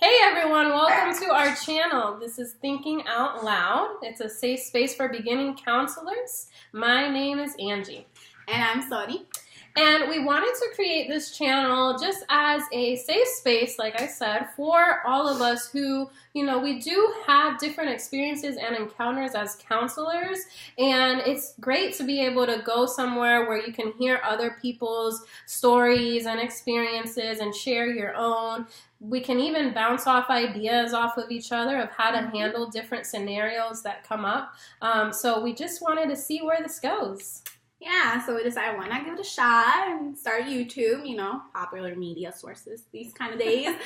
Hey everyone, welcome to our channel. This is Thinking Out Loud. It's a safe space for beginning counselors. My name is Angie. And I'm Sodi. And we wanted to create this channel just as a safe space, like I said, for all of us who, we do have different experiences and encounters as counselors. And it's great to be able to go somewhere where you can hear other people's stories and experiences and share your own. We can even bounce off ideas off of each other of how to handle different scenarios that come up. So we just wanted to see where this goes. Yeah, so we decided why not give it a shot and start YouTube, popular media sources these kind of days.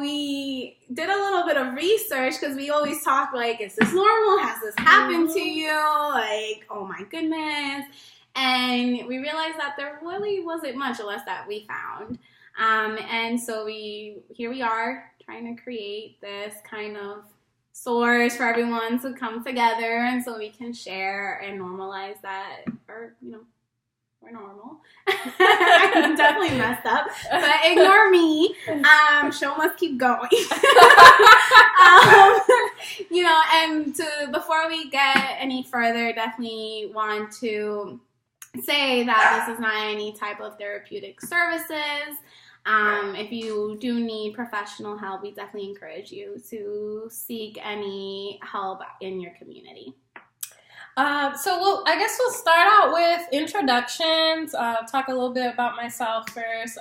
We did a little bit of research because we always talk like, is this normal? Has this happened to you? Like, oh my goodness. And we realized that there really wasn't much unless that we found. And so here we are trying to create this kind of source for everyone to come together and so we can share and normalize that, or, we're normal. I definitely messed up, but ignore me. Show must keep going. Before we get any further, definitely want to say that this is not any type of therapeutic services. If you do need professional help, we definitely encourage you to seek any help in your community. I guess we'll start out with introductions, talk a little bit about myself first.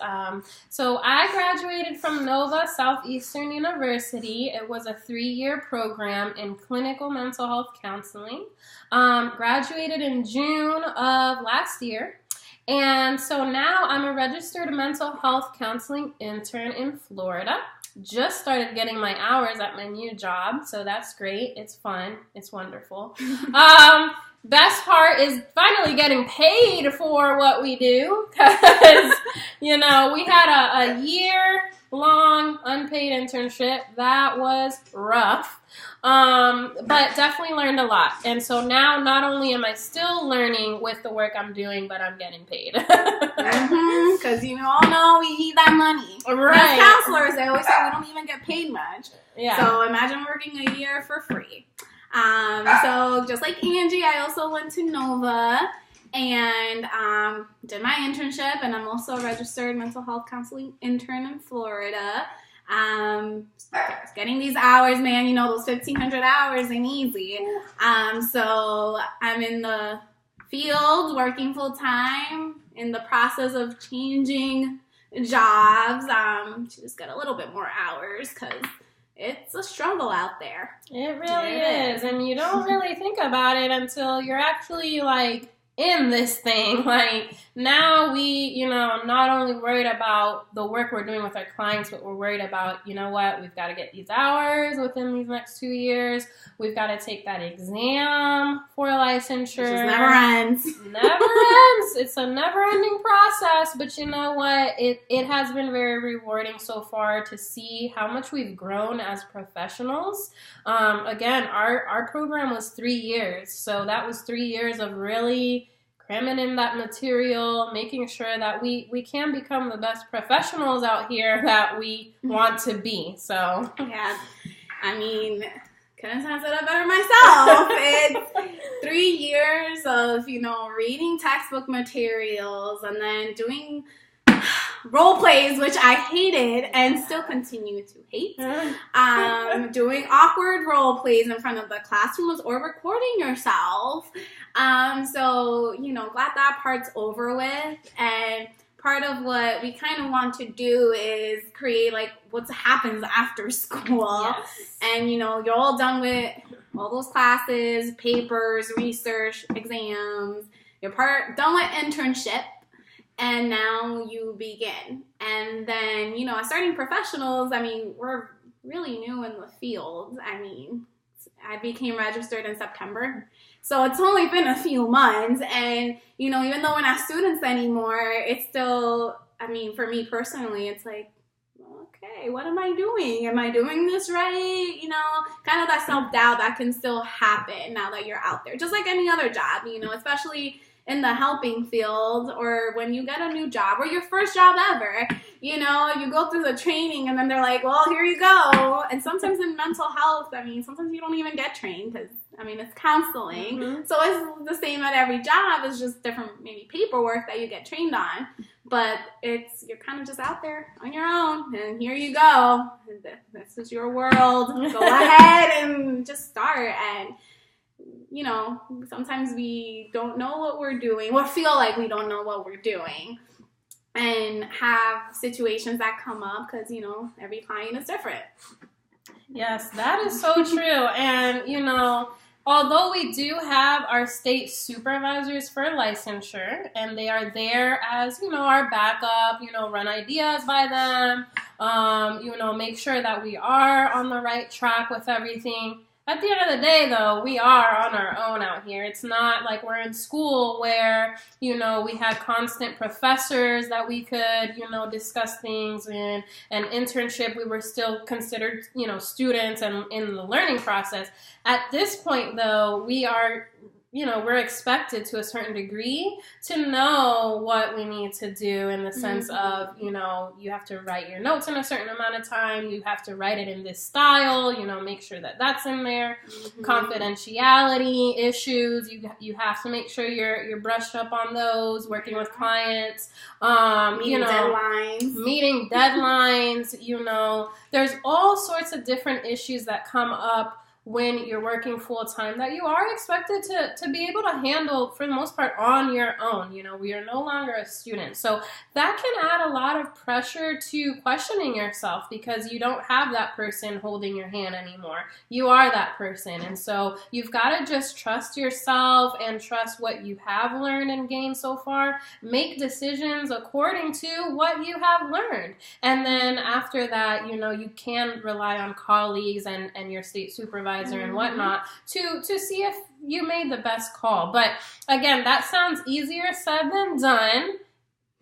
So I graduated from Nova Southeastern University. It was a 3-year program in clinical mental health counseling. Graduated in June of last year. And so now I'm a registered mental health counseling intern in Florida. Just started getting my hours at my new job, so that's great. It's fun. It's wonderful. Best part is finally getting paid for what we do because, we had a year-long unpaid internship. That was rough, but definitely learned a lot. And so now not only am I still learning with the work I'm doing, but I'm getting paid. Because you all know we need that money. Right. As counselors, they always say we don't even get paid much. Yeah. So imagine working a year for free. So just like Angie, I also went to Nova and did my internship, and I'm also a registered mental health counseling intern in Florida. Getting these hours, man, those 1,500 hours ain't easy. So I'm in the field working full time in the process of changing jobs to just get a little bit more hours because it's a struggle out there. It really is. And you don't really think about it until you're actually in this thing. Now we, not only worried about the work we're doing with our clients, but we're worried about, we've got to get these hours within these next 2 years. We've got to take that exam for licensure. It just never ends. Never ends. It's a never-ending process, but you know what? It has been very rewarding so far to see how much we've grown as professionals. Again, our program was 3 years, so that was 3 years of really cramming in that material, making sure that we can become the best professionals out here that we want to be. So yeah, couldn't have said it better myself. It's 3 years of, reading textbook materials and then doing role plays, which I hated and still continue to hate. Doing awkward role plays in front of the classrooms or recording yourself. Glad that part's over with. And part of what we kind of want to do is create what happens after school. Yes. And you're all done with all those classes, papers, research, exams. You're done with internship. And now you begin. And then, as starting professionals, we're really new in the field. I became registered in September. So it's only been a few months. And, even though we're not students anymore, it's still, for me personally, it's okay, what am I doing? Am I doing this right? Kind of that self-doubt that can still happen now that you're out there. Just like any other job, especially in the helping field, or when you get a new job or your first job ever, you know, you go through the training and then they're like, well, here you go. And sometimes in mental health, I mean, sometimes you don't even get trained because, I mean, it's counseling. Mm-hmm. So it's the same at every job. It's just different maybe paperwork that you get trained on. But you're kind of just out there on your own, and here you go. This is your world. Go ahead and just start. And, you know, sometimes we don't know what we're doing, or feel like we don't know what we're doing, and have situations that come up because, you know, every client is different. Yes, that is so true. And, you know, although we do have our state supervisors for licensure, and they are there as, you know, our backup, you know, run ideas by them, you know, make sure that we are on the right track with everything. At the end of the day, though, we are on our own out here. It's not like we're in school where, you know, we had constant professors that we could, you know, discuss things in. An internship, we were still considered, you know, students and in the learning process. At this point, though, we are, you know, we're expected to a certain degree to know what we need to do in the sense of, you know, you have to write your notes in a certain amount of time. You have to write it in this style, you know, make sure that that's in there. Confidentiality issues, you have to make sure you're brushed up on those, working with clients, you know, meeting deadlines, you know, there's all sorts of different issues that come up when you're working full-time that you are expected to be able to handle for the most part on your own. You know, we are no longer a student. So that can add a lot of pressure to questioning yourself because you don't have that person holding your hand anymore. You are that person. And so you've got to just trust yourself and trust what you have learned and gained so far. Make decisions according to what you have learned. And then after that, you know, you can rely on colleagues and your state supervisor and whatnot to see if you made the best call. But again, that sounds easier said than done.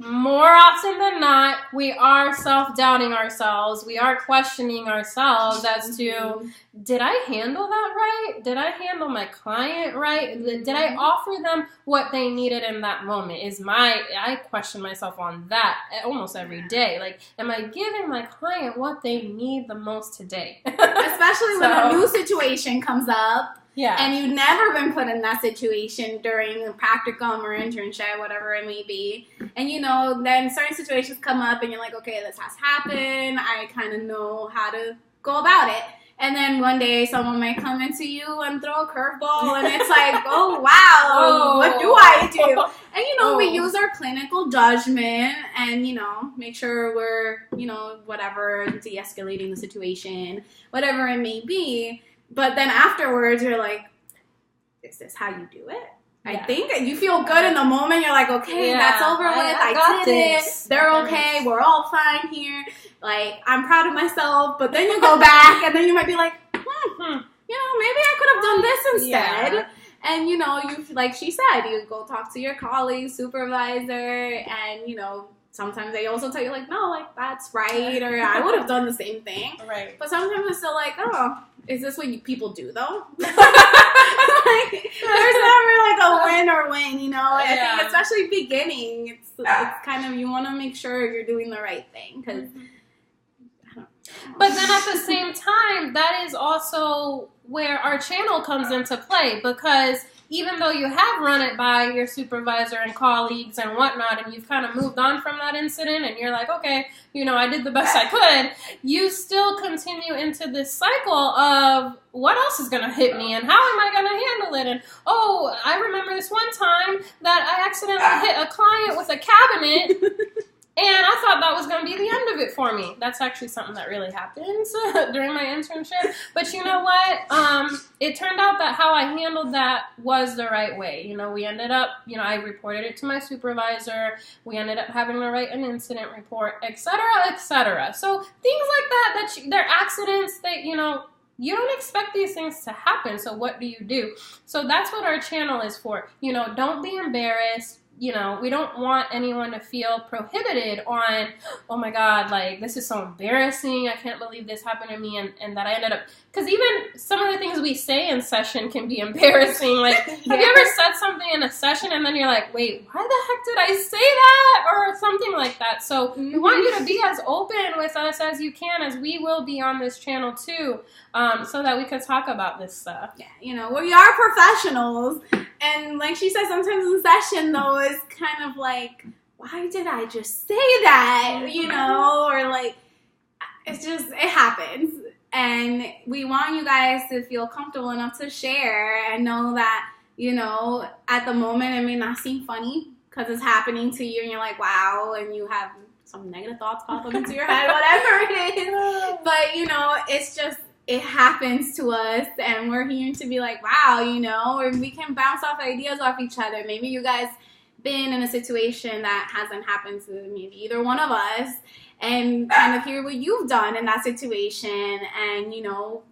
More often than not, we are self-doubting ourselves. We are questioning ourselves as to, did I handle that right? Did I handle my client right? Did I offer them what they needed in that moment? I question myself on that almost every day. Like, am I giving my client what they need the most today? Especially when a new situation comes up. Yeah. And you've never been put in that situation during a practicum or internship, whatever it may be. And, you know, then certain situations come up and you're like, okay, this has happened. I kind of know how to go about it. And then one day someone might come into you and throw a curveball and it's like, oh, wow, what do I do? And, you know, we use our clinical judgment and, you know, make sure we're, you know, whatever, de-escalating the situation, whatever it may be. But then afterwards, you're like, is this how you do it? I think you feel good in the moment. You're like, okay, that's over with. I did it. They're okay. We're all fine here. Like, I'm proud of myself. But then you go back and then you might be like, you know, maybe I could have done this instead. Yeah. And, you know, you, like she said, you go talk to your colleague, supervisor, and, you know, sometimes they also tell you, like, no, like, that's right, or I would have done the same thing. Right. But sometimes it's still like, oh, is this what people do, though? Like, there's never, like, a win or win, you know? I think especially beginning, it's kind of, you want to make sure you're doing the right thing, because But then at the same time, that is also where our channel comes into play, because even though you have run it by your supervisor and colleagues and whatnot, and you've kind of moved on from that incident, and you're like, okay, you know, I did the best I could, you still continue into this cycle of what else is going to hit me, and how am I going to handle it? And, oh, I remember this one time that I accidentally hit a client with a cabinet, and I thought that was going to be the end of it for me. That's actually something that really happened during my internship. But you know what? It turned out that how I handled that was the right way. You know, we ended up, you know, I reported it to my supervisor. We ended up having to write an incident report, et cetera, et cetera. So things like that, they're accidents that, you know, you don't expect these things to happen. So what do? So that's what our channel is for. You know, don't be embarrassed. we don't want anyone to feel prohibited on, oh my God, like, this is so embarrassing. I can't believe this happened to me and that I ended up, because even some of the things we say in session can be embarrassing. Like, have you ever said something in a session and then you're like, wait, why the heck did I say that? Or something like that. So we want you to be as open with us as you can, as we will be on this channel too, so that we could talk about this stuff. Yeah, we are professionals. And like she said, sometimes in session, though, it's kind of like, why did I just say that? Or like, it happens. And we want you guys to feel comfortable enough to share and know that, at the moment it may not seem funny because it's happening to you and you're like, wow, and you have some negative thoughts pop up into your head, whatever it is. But, it's just, it happens to us, and we're here to be like, wow, or we can bounce off ideas off each other. Maybe you guys been in a situation that hasn't happened to maybe either one of us, and kind of hear what you've done in that situation, and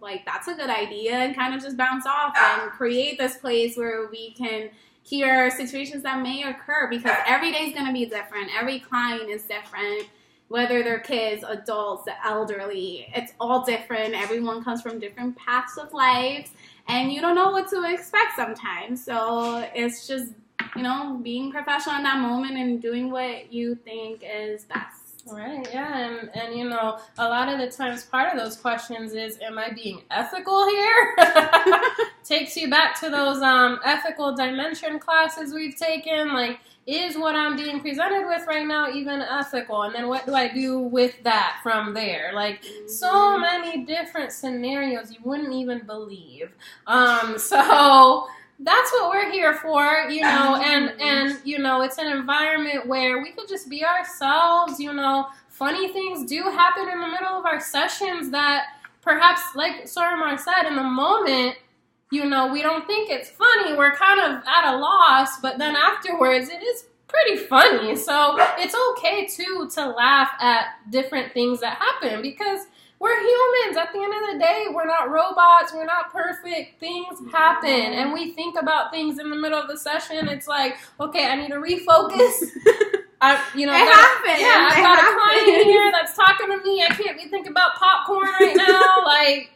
like, that's a good idea, and kind of just bounce off and create this place where we can hear situations that may occur, because every day is going to be different. Every client is different. Whether they're kids, adults, the elderly, it's all different. Everyone comes from different paths of life, and you don't know what to expect sometimes. So it's just, being professional in that moment and doing what you think is best. Right, yeah, and a lot of the times part of those questions is, am I being ethical here? Takes you back to those ethical dimension classes we've taken, like, is what I'm being presented with right now even ethical? And then what do I do with that from there? Like, so many different scenarios you wouldn't even believe. So that's what we're here for, and it's an environment where we could just be ourselves. Funny things do happen in the middle of our sessions that perhaps, like Soramar said, in the moment, we don't think it's funny. We're kind of at a loss, but then afterwards it is pretty funny. So it's okay too to laugh at different things that happen, because we're humans. At the end of the day, we're not robots. We're not perfect. Things happen, and we think about things in the middle of the session. It's like, okay, I need to refocus. It happens. Yeah, I've got a client here that's talking to me. I can't be thinking about popcorn right now. Like,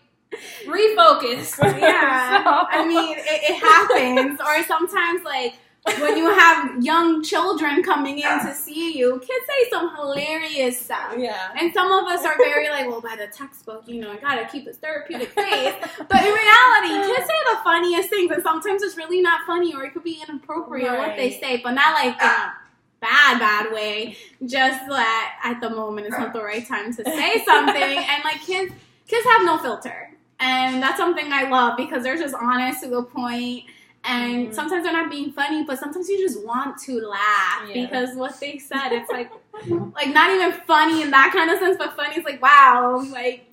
refocus. Yeah. So. I mean, it happens. Or sometimes, like, when you have young children coming in to see you, kids say some hilarious stuff. Yeah. And some of us are very like, well, by the textbook, I gotta keep this therapeutic face. But in reality, kids say the funniest things, and sometimes it's really not funny, or it could be inappropriate what they say, but not like in a bad way. Just that at the moment it's not the right time to say something. And like, kids have no filter. And that's something I love, because they're just honest to the point. And sometimes they're not being funny, but sometimes you just want to laugh because what they said, it's like not even funny in that kind of sense, but funny. It's like, wow, like,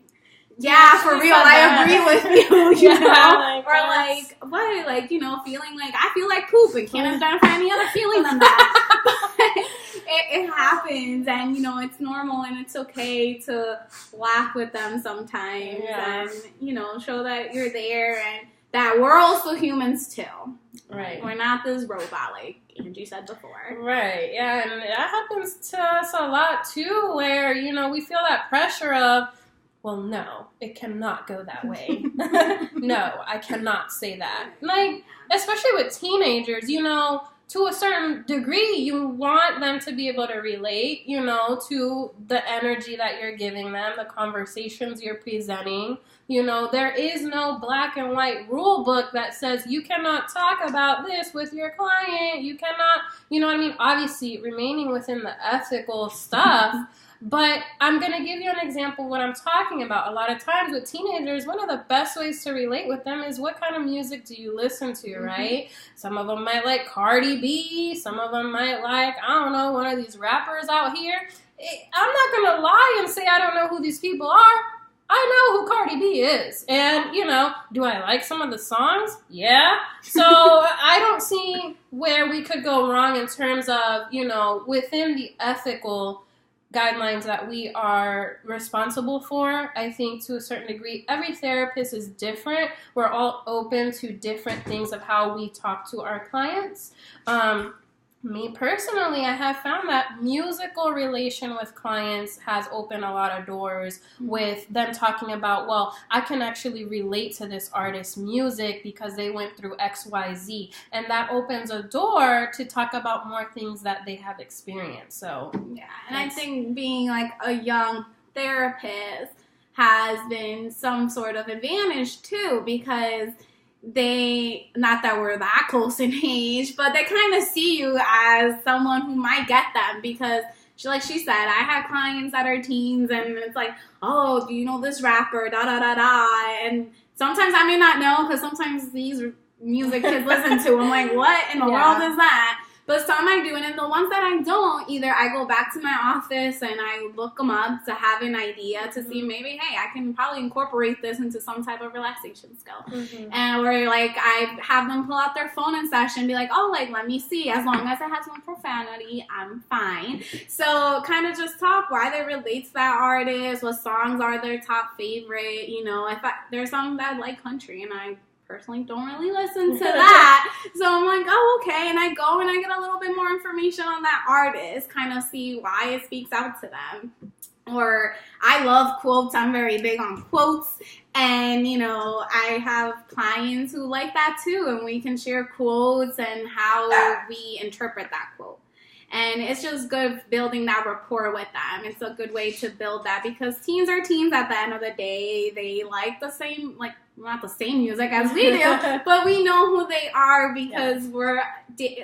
yeah, for real, I agree with you, you know? Or like, what, like, feeling like, I feel like poop and can't identify any other feeling than that. But it happens, and, it's normal, and it's okay to laugh with them sometimes, and, show that you're there, and that we're also humans too. Right. We're not this robot, like Angie said before. Right, yeah, and that happens to us a lot too, where, we feel that pressure of, well, no, it cannot go that way. No, I cannot say that. Like, especially with teenagers, to a certain degree, you want them to be able to relate, to the energy that you're giving them, the conversations you're presenting. There is no black and white rule book that says you cannot talk about this with your client. You cannot, Obviously, remaining within the ethical stuff. But I'm going to give you an example of what I'm talking about. A lot of times with teenagers, one of the best ways to relate with them is, what kind of music do you listen to, right? Some of them might like Cardi B. Some of them might like, I don't know, one of these rappers out here. I'm not going to lie and say I don't know who these people are. I know who Cardi B is. And, do I like some of the songs? Yeah. So I don't see where we could go wrong in terms of, within the ethical guidelines that we are responsible for. I think to a certain degree, every therapist is different. We're all open to different things of how we talk to our clients. Me personally, I have found that musical relation with clients has opened a lot of doors with them talking about, well, I can actually relate to this artist's music because they went through XYZ. And that opens a door to talk about more things that they have experienced. So, yeah. And I think being like a young therapist has been some sort of advantage too, because they, not that we're that close in age, but they kind of see you as someone who might get them, because like she said, I have clients that are teens and it's like, oh, do you know this rapper, da da da da, and sometimes I may not know, because sometimes these music kids listen to, I'm like, what in the world is that? But some I do, and then the ones that I don't, either I go back to my office and I look them up to have an idea to see maybe, hey, I can probably incorporate this into some type of relaxation skill. And or like I have them pull out their phone in session and be like, oh, like let me see, as long as it has no profanity, I'm fine. So kind of just talk why they relate to that artist, what songs are their top favorite, you know, there's some that like country and I personally don't really listen to that, so I'm like, oh, okay, and I go and I get a little bit more information on that artist, kind of see why it speaks out to them. Or I love quotes, I'm very big on quotes, and you know, I have clients who like that too, and we can share quotes and how we interpret that quote. And it's just good building that rapport with them. It's a good way to build that, because teens are teens at the end of the day. They like the same, like, not the same music as we do, but we know who they are because we're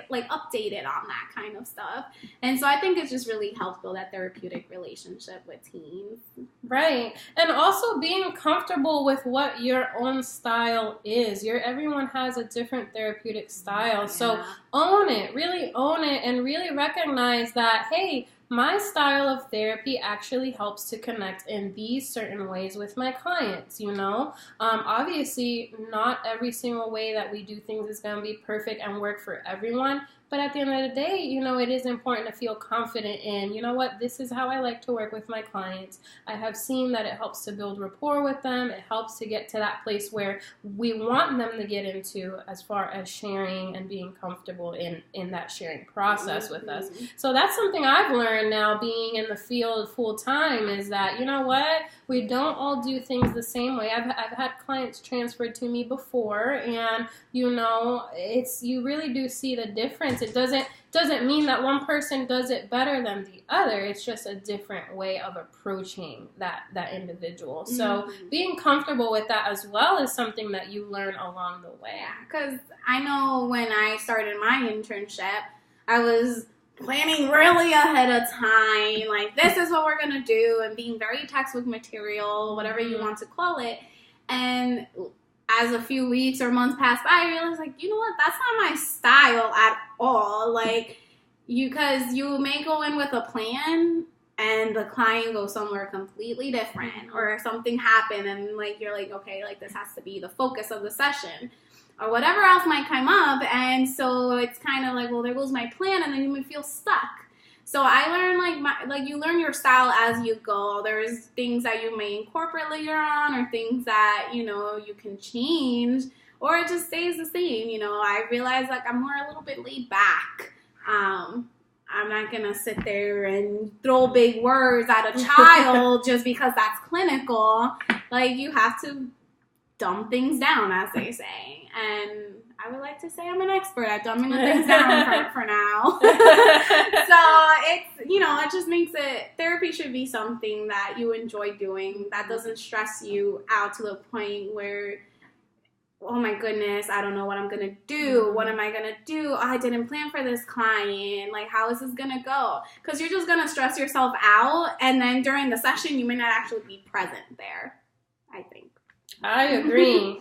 like updated on that kind of stuff. And so I think it just really helps build that therapeutic relationship with teens. Right. And also being comfortable with what your own style is. Everyone has a different therapeutic style. So own it, really own it, and really recognize that, hey, my style of therapy actually helps to connect in these certain ways with my clients, you know? Obviously, not every single way that we do things is going to be perfect and work for everyone. But at the end of the day, you know, it is important to feel confident in, you know what, this is how I like to work with my clients. I have seen that it helps to build rapport with them. It helps to get to that place where we want them to get into, as far as sharing and being comfortable in that sharing process with us. So that's something I've learned now, being in the field full time, is that, you know what, we don't all do things the same way. I've had clients transferred to me before, and you know, you really do see the difference. It doesn't mean that one person does it better than the other. It's just a different way of approaching that individual. So being comfortable with that as well is something that you learn along the way. Yeah, because I know when I started my internship, I was planning really ahead of time, like this is what we're going to do, and being very textbook material, whatever you want to call it. And as a few weeks or months passed by, I realized, like, you know what, that's not my style at all. Like, because you may go in with a plan and the client goes somewhere completely different, or something happened and like you're like, okay, like this has to be the focus of the session, or whatever else might come up. And so it's kind of like, well, there goes my plan, and then you may feel stuck. So I learned you learn your style as you go. There's things that you may incorporate later on, or things that, you know, you can change, or it just stays the same. You know, I realized like I'm more a little bit laid back. I'm not going to sit there and throw big words at a child just because that's clinical. Like, you have to dumb things down, as they say. And I would like to say I'm an expert at dumbing the things down for now. So it's, you know, it just makes it, therapy should be something that you enjoy doing, that doesn't stress you out to the point where, oh my goodness, I don't know what I'm going to do. What am I going to do? Oh, I didn't plan for this client. Like, how is this going to go? Because you're just going to stress yourself out. And then during the session, you may not actually be present there, I think. I agree.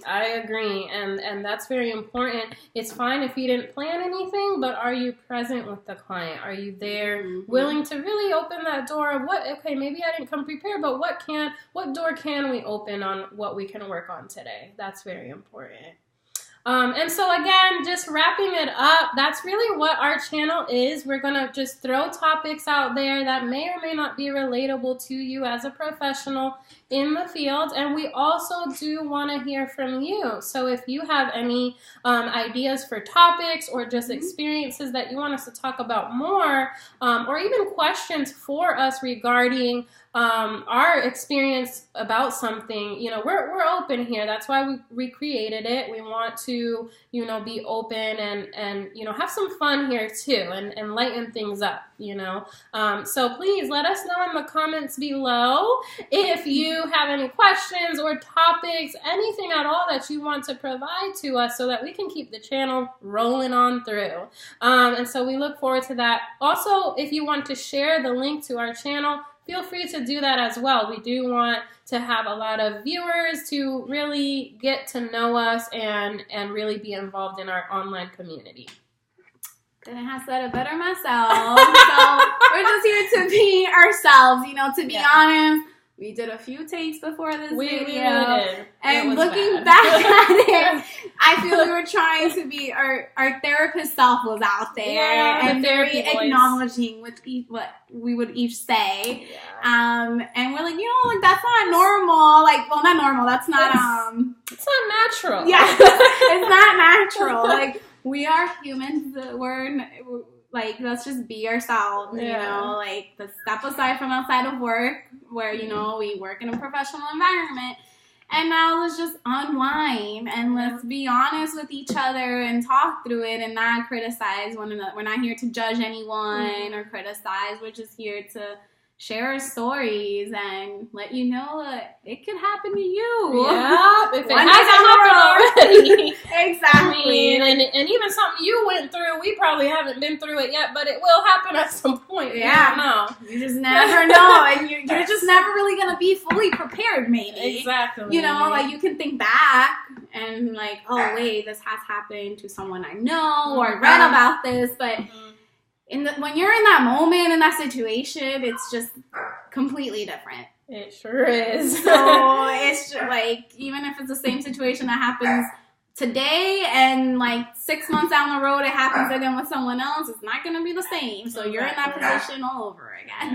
And that's very important. It's fine if you didn't plan anything, but are you present with the client? Are you there willing to really open that door of okay, maybe I didn't come prepared, but what door can we open on what we can work on today? That's very important. And so again, just wrapping it up, that's really what our channel is. We're going to just throw topics out there that may or may not be relatable to you as a professional in the field. And we also do want to hear from you. So if you have any ideas for topics or just experiences that you want us to talk about more, or even questions for us regarding our experience about something, you know, we're open here. That's why we created it. We want to, you know, be open and you know, have some fun here too, and lighten things up, you know. So please let us know in the comments below if you have any questions or topics, anything at all that you want to provide to us so that we can keep the channel rolling on through. And so we look forward to that. Also, if you want to share the link to our channel, feel free to do that as well. We do want to have a lot of viewers to really get to know us and really be involved in our online community. Couldn't have said it better myself. So we're just here to be ourselves, you know, to be honest. We did a few takes before this video. We really did. And looking back at it, I feel we were trying to be, our therapist self was out there and very acknowledging with what we would each say. Yeah. And we're like, you know, like that's not normal. Like, well, not normal. That's not, it's not natural. Yeah. It's not natural. Like, we are humans. We're like, let's just be ourselves, you know, like, let's step aside from outside of work where, you know, we work in a professional environment, and now let's just unwind and let's be honest with each other and talk through it and not criticize one another. We're not here to judge anyone or criticize. We're just here to share our stories and let you know that it could happen to you. Yeah, if it hasn't happened already. Exactly. I mean, and even something you went through, we probably haven't been through it yet, but it will happen at some point. Yeah. You don't know. You just never know. And you're just never really going to be fully prepared, maybe. Exactly. You know, like, you can think back and like, oh, wait, this has happened to someone I know or I read about this, but when you're in that moment, in that situation, it's just completely different. It sure is. So it's just like, even if it's the same situation that happens today and like 6 months down the road it happens again with someone else, it's not going to be the same. So you're in that position all over again.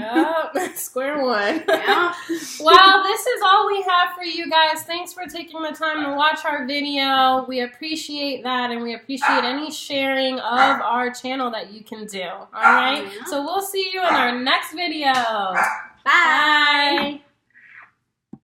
Yep. Square one. Yeah. Well, this is all we have for you guys. Thanks for taking the time to watch our video. We appreciate that, and we appreciate any sharing of our channel that you can do. All right? So we'll see you in our next video. Bye. Bye.